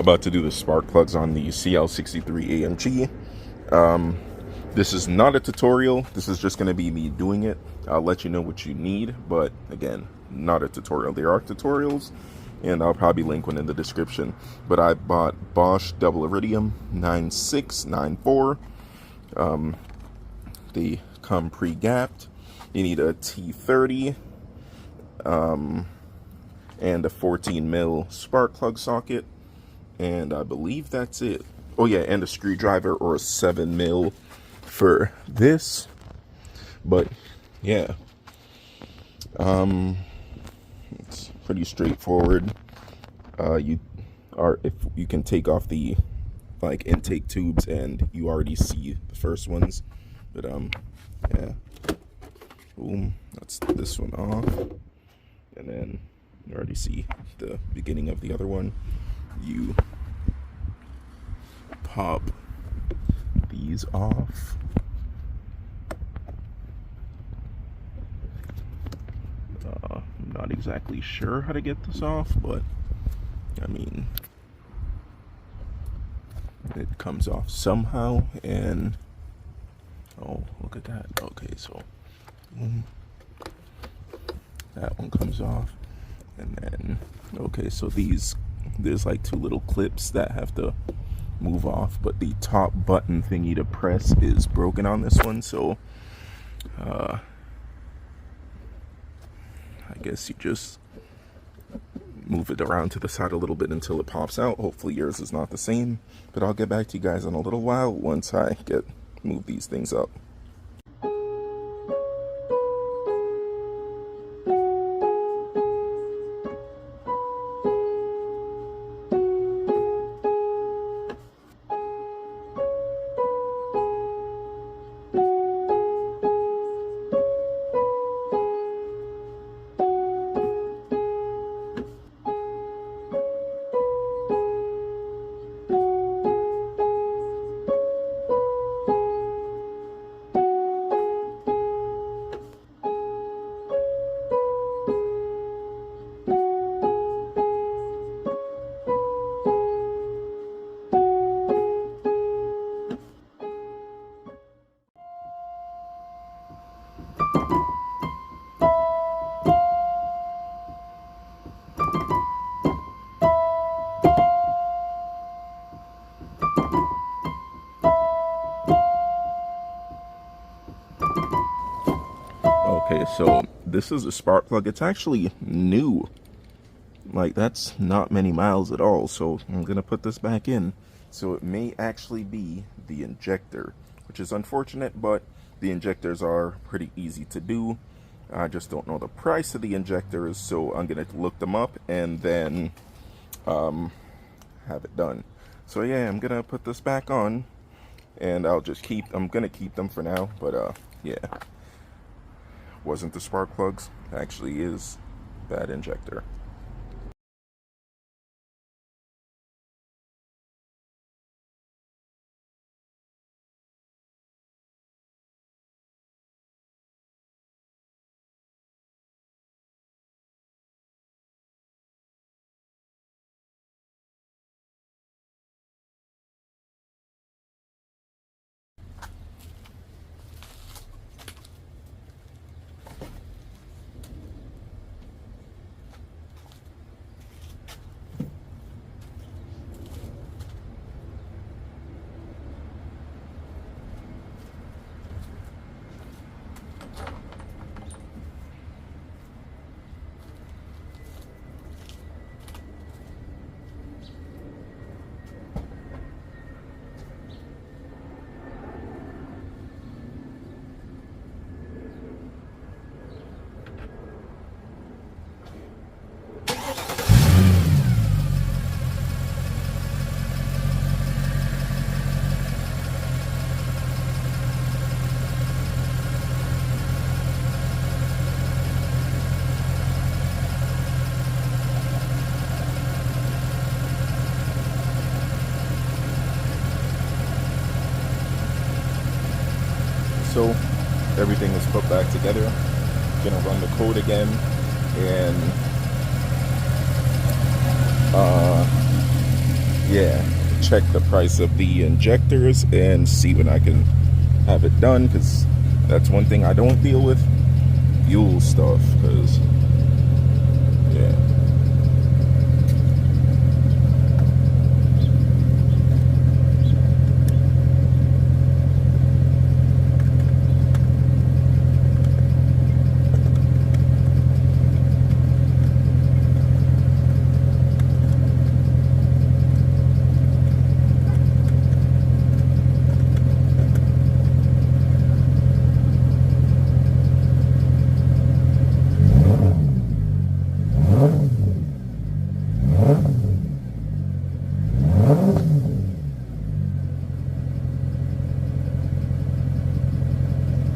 About to do the spark plugs on the CL63 AMG. This is not a tutorial. This is just going to be me doing it. I'll let you know what you need, but again, not a tutorial. There are tutorials, and I'll probably link one in the description. But I bought Bosch Double Iridium 9694. They come pre-gapped. You need a T30 and a 14 mil spark plug socket. And I believe that's it. Oh yeah, and a screwdriver or a 7 mil for this. But yeah, it's pretty straightforward. If you can take off the like intake tubes, and you already see the first ones. But yeah, boom, that's this one off, and then you already see the beginning of the other one. You pop these off. I'm not exactly sure how to get this off, but I mean, it comes off somehow. And oh, look at that. Okay, so that one comes off, and then okay, so there's like two little clips that have to move off, but the top button thingy to press is broken on this one, so I guess you just move it around to the side a little bit until it pops out. Hopefully yours is not the same, but I'll get back to you guys in a little while once I move these things up. Okay, so this is a spark plug. It's actually new. Like, that's not many miles at all. So I'm gonna put this back in. So it may actually be the injector, which is unfortunate, but the injectors are pretty easy to do. I just don't know the price of the injectors, so I'm gonna look them up and then have it done. So yeah, I'm gonna put this back on, and I'm gonna keep them for now. But yeah, wasn't the spark plugs, actually is that injector. So everything is put back together. Gonna run the code again, and yeah, check the price of the injectors and see when I can have it done, because that's one thing I don't deal with, fuel stuff, because yeah.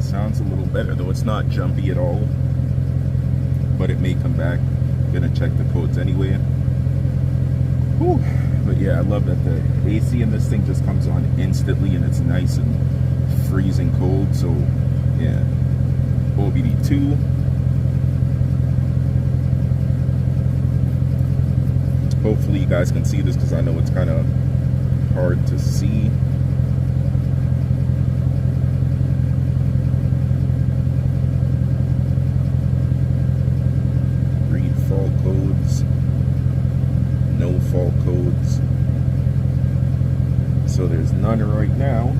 Sounds a little better, though it's not jumpy at all, but it may come back. I'm gonna check the codes anyway. Whew. But yeah, I love that the AC in this thing just comes on instantly and it's nice and freezing cold. So yeah, OBD2. Hopefully you guys can see this, because I know it's kind of hard to see. Read fault codes, no fault codes. So there's none right now.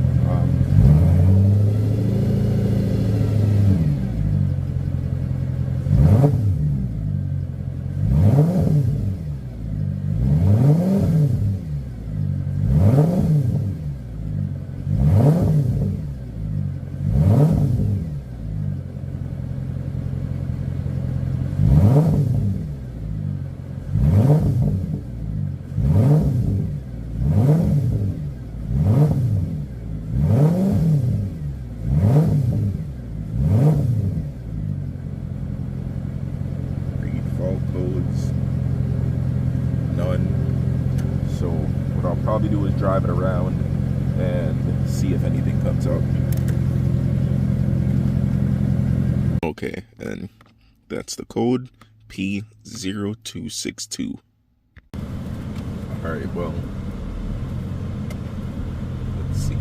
So what I'll probably do is drive it around and see if anything comes up. Okay, and that's the code, P0262. Alright, well, let's see.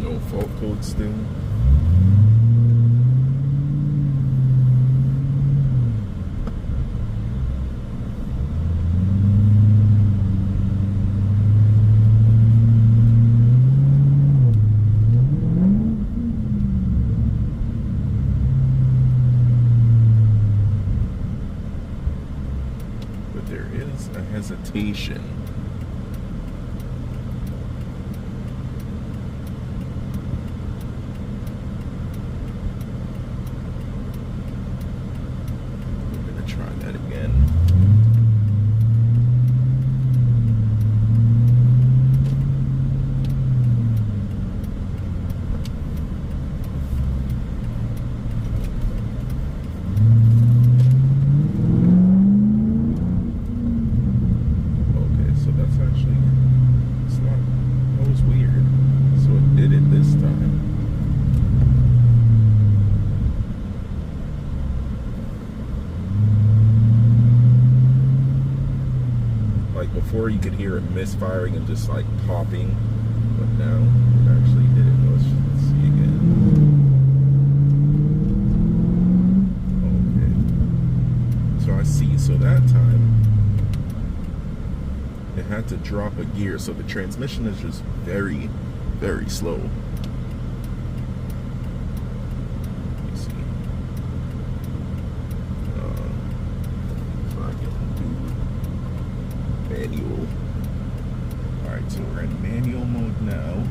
No fault code still. But there is a hesitation. Try that again. Okay, so that's actually, it's not, that was weird. So it did it this time. Before you could hear it misfiring and just like popping, but now it actually did it. Let's see again. Okay, so I see. So that time it had to drop a gear, so the transmission is just very, very slow. Let me see. If I can do manual. Alright, so we're in manual mode now.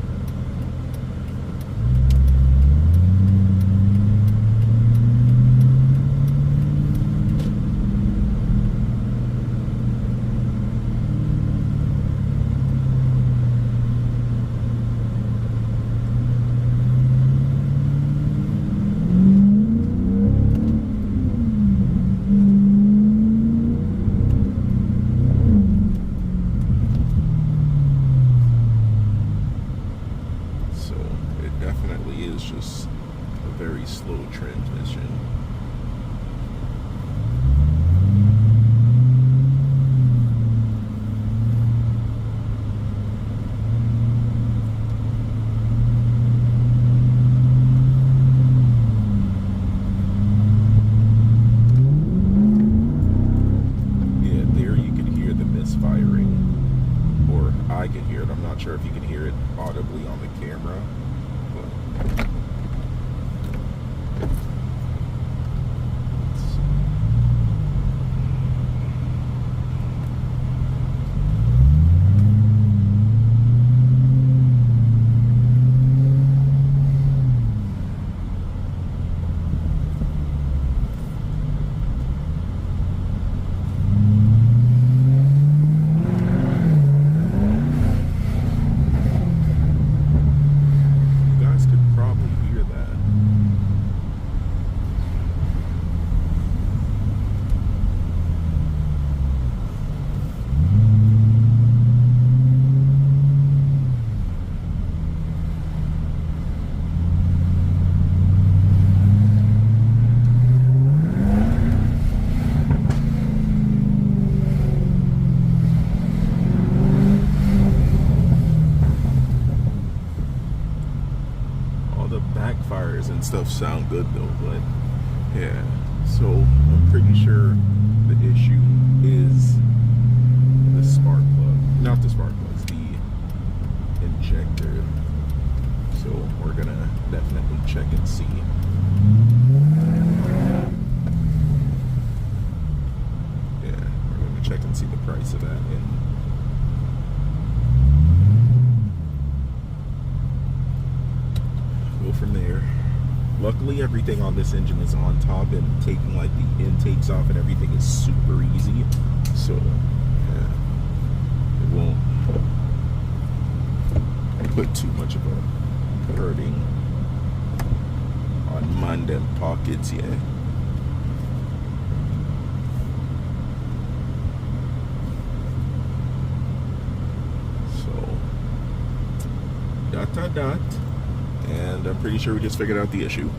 Just a very slow transmission. Yeah, there you can hear the misfiring, or I can hear it. I'm not sure if you can hear it audibly on the camera. Backfires and stuff sound good though, but yeah, so I'm pretty sure the issue is the spark plug, not the spark plugs, the injector. So we're gonna definitely check and see. Yeah, we're gonna check and see the price of that and from there. Luckily everything on this engine is on top, and taking like the intakes off and everything is super easy, so yeah, it won't put too much of a hurting on mind and pockets yet. So dot. And I'm pretty sure we just figured out the issue.